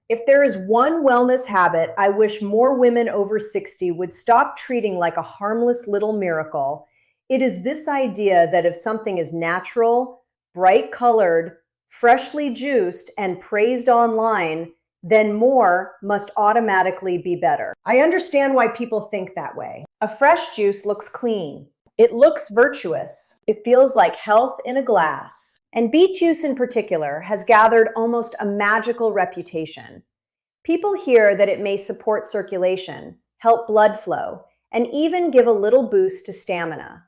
If there is one wellness habit I wish more women over 60 would stop treating like a harmless little miracle, it is this idea that if something is natural, bright colored, freshly juiced, and praised online, then more must automatically be better. I understand why people think that way. A fresh juice looks clean. It looks virtuous. It feels like health in a glass. And beet juice in particular has gathered almost a magical reputation. People hear that it may support circulation, help blood flow, and even give a little boost to stamina.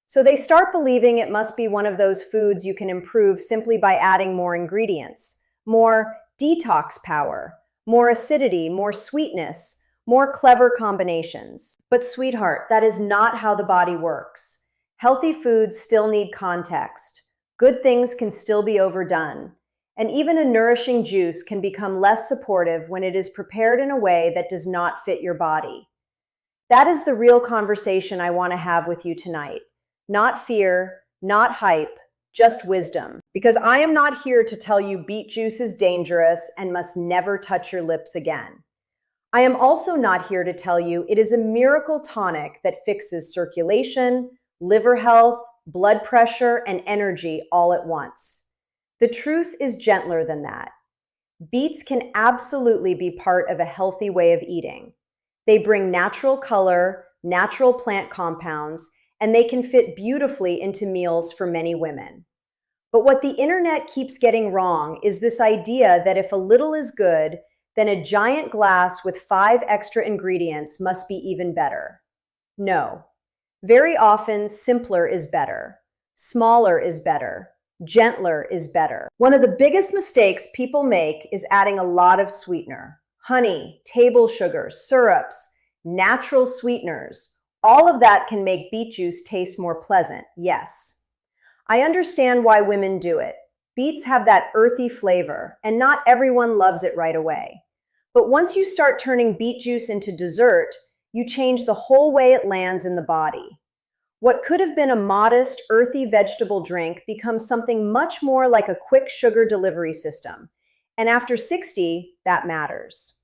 So they start believing it must be one of those foods you can improve simply by adding more ingredients, more detox power, more acidity, more sweetness, more clever combinations. But sweetheart, that is not how the body works. Healthy foods still need context. Good things can still be overdone. And even a nourishing juice can become less supportive when it is prepared in a way that does not fit your body. That is the real conversation I want to have with you tonight. Not fear, not hype, just wisdom. Because I am not here to tell you beet juice is dangerous and must never touch your lips again. I am also not here to tell you it is a miracle tonic that fixes circulation, liver health, blood pressure, and energy all at once. The truth is gentler than that. Beets can absolutely be part of a healthy way of eating. They bring natural color, natural plant compounds, and they can fit beautifully into meals for many women. But what the internet keeps getting wrong is this idea that if a little is good, then a giant glass with 5 extra ingredients must be even better. No. Very often, simpler is better. Smaller is better. Gentler is better. One of the biggest mistakes people make is adding a lot of sweetener. Honey, table sugar, syrups, natural sweeteners. All of that can make beet juice taste more pleasant, yes. I understand why women do it. Beets have that earthy flavor, and not everyone loves it right away. But once you start turning beet juice into dessert, you change the whole way it lands in the body. What could have been a modest, earthy vegetable drink becomes something much more like a quick sugar delivery system. And after 60, that matters.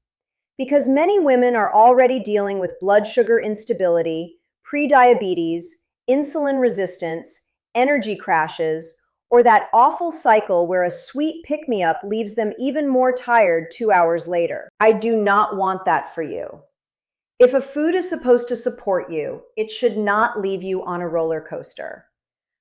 Because many women are already dealing with blood sugar instability, prediabetes, insulin resistance, energy crashes, or that awful cycle where a sweet pick-me-up leaves them even more tired 2 hours later. I do not want that for you. If a food is supposed to support you, it should not leave you on a roller coaster.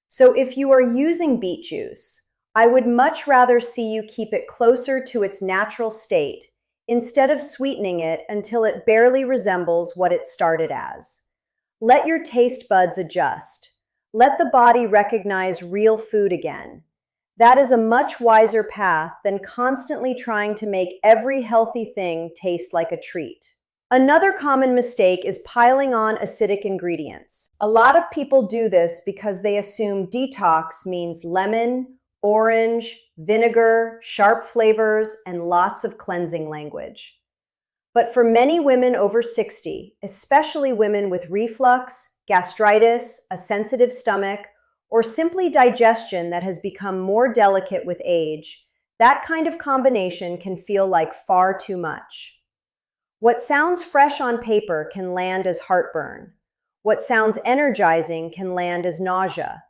So if you are using beet juice, I would much rather see you keep it closer to its natural state instead of sweetening it until it barely resembles what it started as. Let your taste buds adjust. Let the body recognize real food again. That is a much wiser path than constantly trying to make every healthy thing taste like a treat. Another common mistake is piling on acidic ingredients. A lot of people do this because they assume detox means lemon, orange, vinegar, sharp flavors, and lots of cleansing language. But for many women over 60, especially women with reflux, gastritis, a sensitive stomach, or simply digestion that has become more delicate with age, that kind of combination can feel like far too much. What sounds fresh on paper can land as heartburn. What sounds energizing can land as nausea.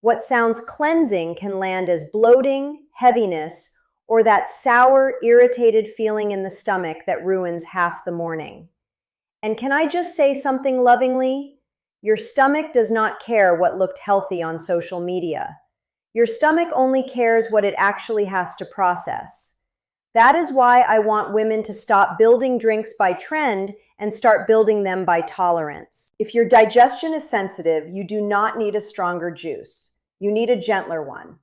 What sounds cleansing can land as bloating, heaviness, or that sour, irritated feeling in the stomach that ruins half the morning. And can I just say something lovingly? Your stomach does not care what looked healthy on social media. Your stomach only cares what it actually has to process. That is why I want women to stop building drinks by trend and start building them by tolerance. If your digestion is sensitive, you do not need a stronger juice. You need a gentler one.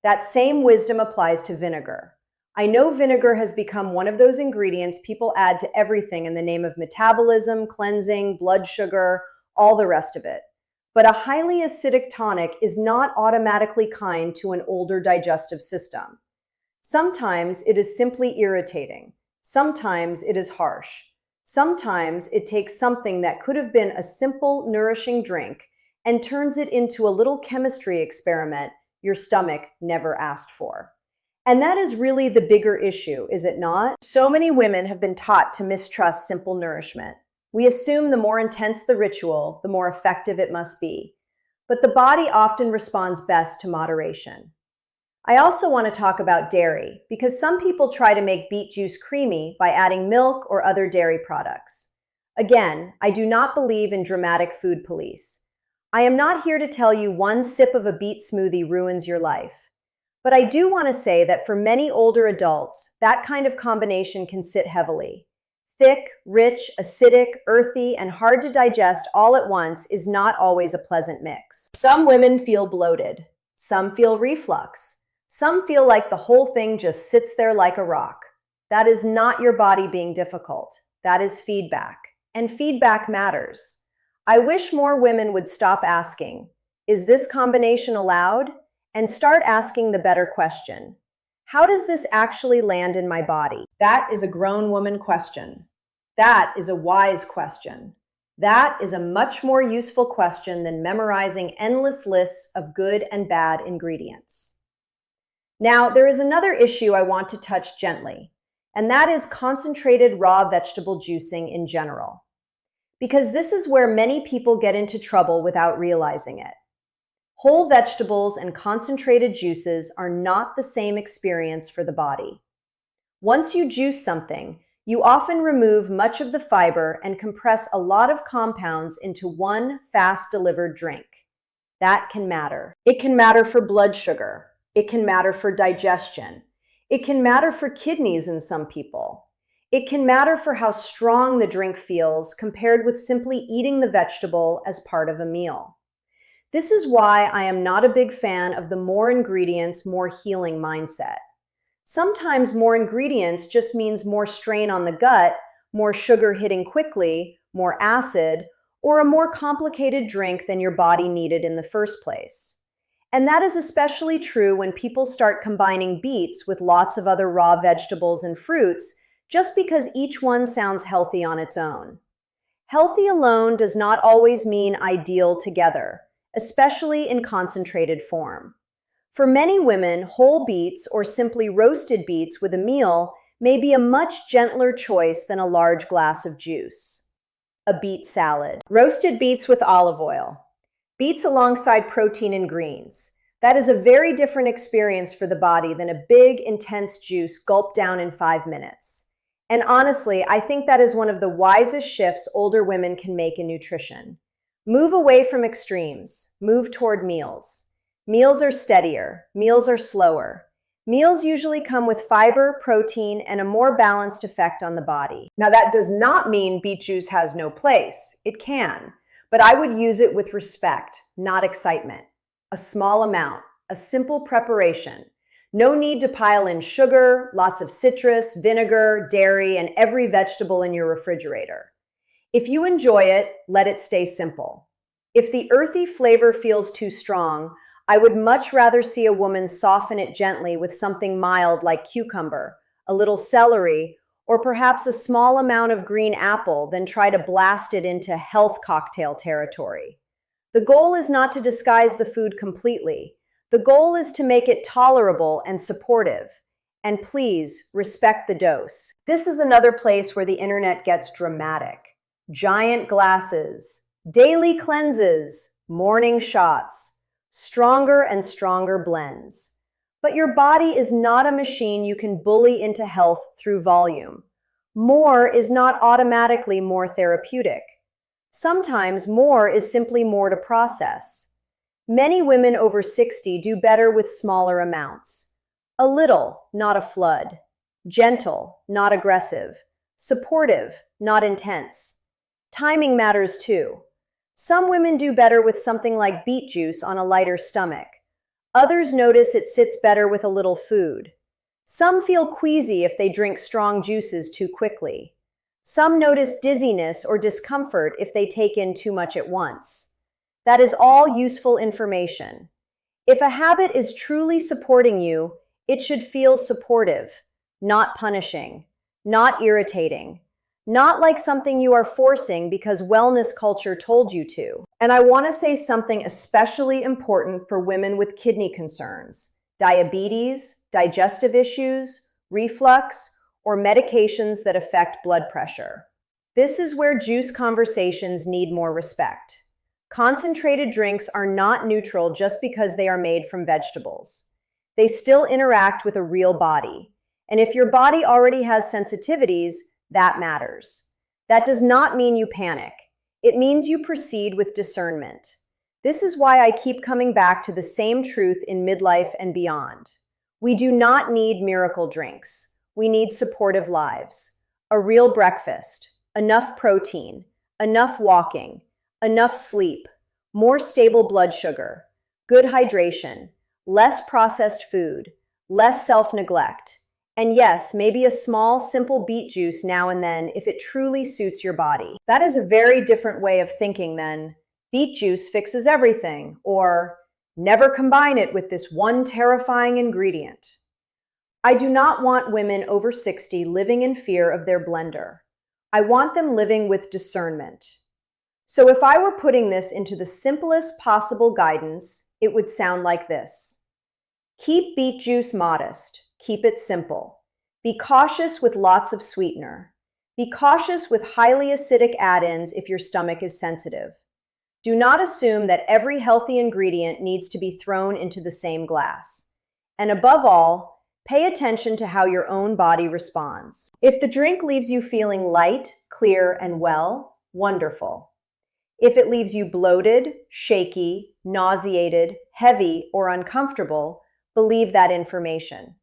That same wisdom applies to vinegar. I know vinegar has become one of those ingredients people add to everything in the name of metabolism, cleansing, blood sugar, all the rest of it. But a highly acidic tonic is not automatically kind to an older digestive system. Sometimes it is simply irritating. Sometimes it is harsh. Sometimes it takes something that could have been a simple, nourishing drink and turns it into a little chemistry experiment your stomach never asked for. And that is really the bigger issue, is it not? So many women have been taught to mistrust simple nourishment. We assume the more intense the ritual, the more effective it must be. But the body often responds best to moderation. I also want to talk about dairy, because some people try to make beet juice creamy by adding milk or other dairy products. Again, I do not believe in dramatic food police. I am not here to tell you one sip of a beet smoothie ruins your life. But I do want to say that for many older adults, that kind of combination can sit heavily. Thick, rich, acidic, earthy, and hard to digest all at once is not always a pleasant mix. Some women feel bloated. Some feel reflux. Some feel like the whole thing just sits there like a rock. That is not your body being difficult. That is feedback. And feedback matters. I wish more women would stop asking, "Is this combination allowed?" and start asking the better question. How does this actually land in my body? That is a grown woman question. That is a wise question. That is a much more useful question than memorizing endless lists of good and bad ingredients. Now, there is another issue I want to touch gently, and that is concentrated raw vegetable juicing in general. Because this is where many people get into trouble without realizing it. Whole vegetables and concentrated juices are not the same experience for the body. Once you juice something, you often remove much of the fiber and compress a lot of compounds into one fast-delivered drink. That can matter. It can matter for blood sugar. It can matter for digestion. It can matter for kidneys in some people. It can matter for how strong the drink feels compared with simply eating the vegetable as part of a meal. This is why I am not a big fan of the more ingredients, more healing mindset. Sometimes more ingredients just means more strain on the gut, more sugar hitting quickly, more acid, or a more complicated drink than your body needed in the first place. And that is especially true when people start combining beets with lots of other raw vegetables and fruits just because each one sounds healthy on its own. Healthy alone does not always mean ideal together, especially in concentrated form. For many women, whole beets or simply roasted beets with a meal may be a much gentler choice than a large glass of juice. A beet salad. Roasted beets with olive oil. Beets alongside protein and greens. That is a very different experience for the body than a big, intense juice gulped down in 5 minutes. And honestly, I think that is one of the wisest shifts older women can make in nutrition. Move away from extremes. Move toward meals. Meals are steadier. Meals are slower. Meals usually come with fiber, protein, and a more balanced effect on the body. Now, that does not mean beet juice has no place. It can, but I would use it with respect, not excitement. A small amount, a simple preparation. No need to pile in sugar, lots of citrus, vinegar, dairy, and every vegetable in your refrigerator. If you enjoy it, let it stay simple. If the earthy flavor feels too strong, I would much rather see a woman soften it gently with something mild like cucumber, a little celery, or perhaps a small amount of green apple than try to blast it into health cocktail territory. The goal is not to disguise the food completely. The goal is to make it tolerable and supportive. And please, respect the dose. This is another place where the internet gets dramatic. Giant glasses, daily cleanses, morning shots, stronger and stronger blends. But your body is not a machine you can bully into health through volume. More is not automatically more therapeutic. Sometimes more is simply more to process. Many women over 60 do better with smaller amounts. A little, not a flood. Gentle, not aggressive. Supportive, not intense. Timing matters too. Some women do better with something like beet juice on a lighter stomach. Others notice it sits better with a little food. Some feel queasy if they drink strong juices too quickly. Some notice dizziness or discomfort if they take in too much at once. That is all useful information. If a habit is truly supporting you, it should feel supportive, not punishing, not irritating, not like something you are forcing because wellness culture told you to. And I want to say something especially important for women with kidney concerns, diabetes, digestive issues, reflux, or medications that affect blood pressure. This is where juice conversations need more respect. Concentrated drinks are not neutral just because they are made from vegetables. They still interact with a real body. And if your body already has sensitivities, that matters. That does not mean you panic. It means you proceed with discernment. This is why I keep coming back to the same truth in midlife and beyond. We do not need miracle drinks. We need supportive lives. A real breakfast, enough protein, enough walking, enough sleep, more stable blood sugar, good hydration, less processed food, less self-neglect, and yes, maybe a small, simple beet juice now and then if it truly suits your body. That is a very different way of thinking than beet juice fixes everything, or never combine it with this one terrifying ingredient. I do not want women over 60 living in fear of their blender. I want them living with discernment. So if I were putting this into the simplest possible guidance, it would sound like this. Keep beet juice modest. Keep it simple. Be cautious with lots of sweetener. Be cautious with highly acidic add-ins if your stomach is sensitive. Do not assume that every healthy ingredient needs to be thrown into the same glass. And above all, pay attention to how your own body responds. If the drink leaves you feeling light, clear, and well, wonderful. If it leaves you bloated, shaky, nauseated, heavy, or uncomfortable, believe that information.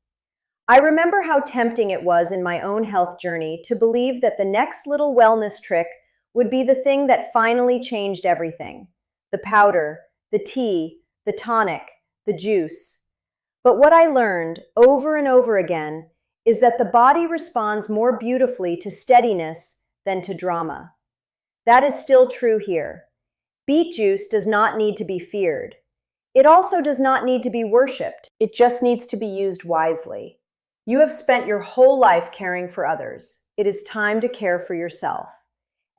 I remember how tempting it was in my own health journey to believe that the next little wellness trick would be the thing that finally changed everything. The powder, the tea, the tonic, the juice. But what I learned over and over again is that the body responds more beautifully to steadiness than to drama. That is still true here. Beet juice does not need to be feared. It also does not need to be worshipped. It just needs to be used wisely. You have spent your whole life caring for others. It is time to care for yourself.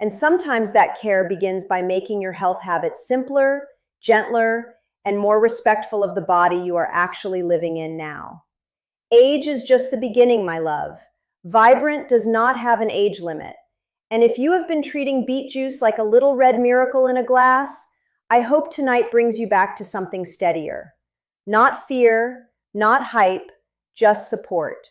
And sometimes that care begins by making your health habits simpler, gentler, and more respectful of the body you are actually living in now. Age is just the beginning, my love. Vibrant does not have an age limit. And if you have been treating beet juice like a little red miracle in a glass, I hope tonight brings you back to something steadier. Not fear, not hype, just support.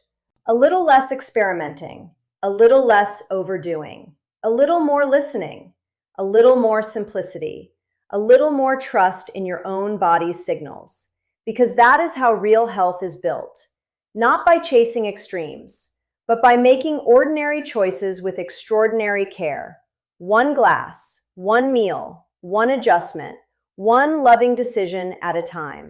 A little less experimenting, a little less overdoing, a little more listening, a little more simplicity, a little more trust in your own body's signals. Because that is how real health is built. Not by chasing extremes, but by making ordinary choices with extraordinary care. One glass, one meal, one adjustment, one loving decision at a time.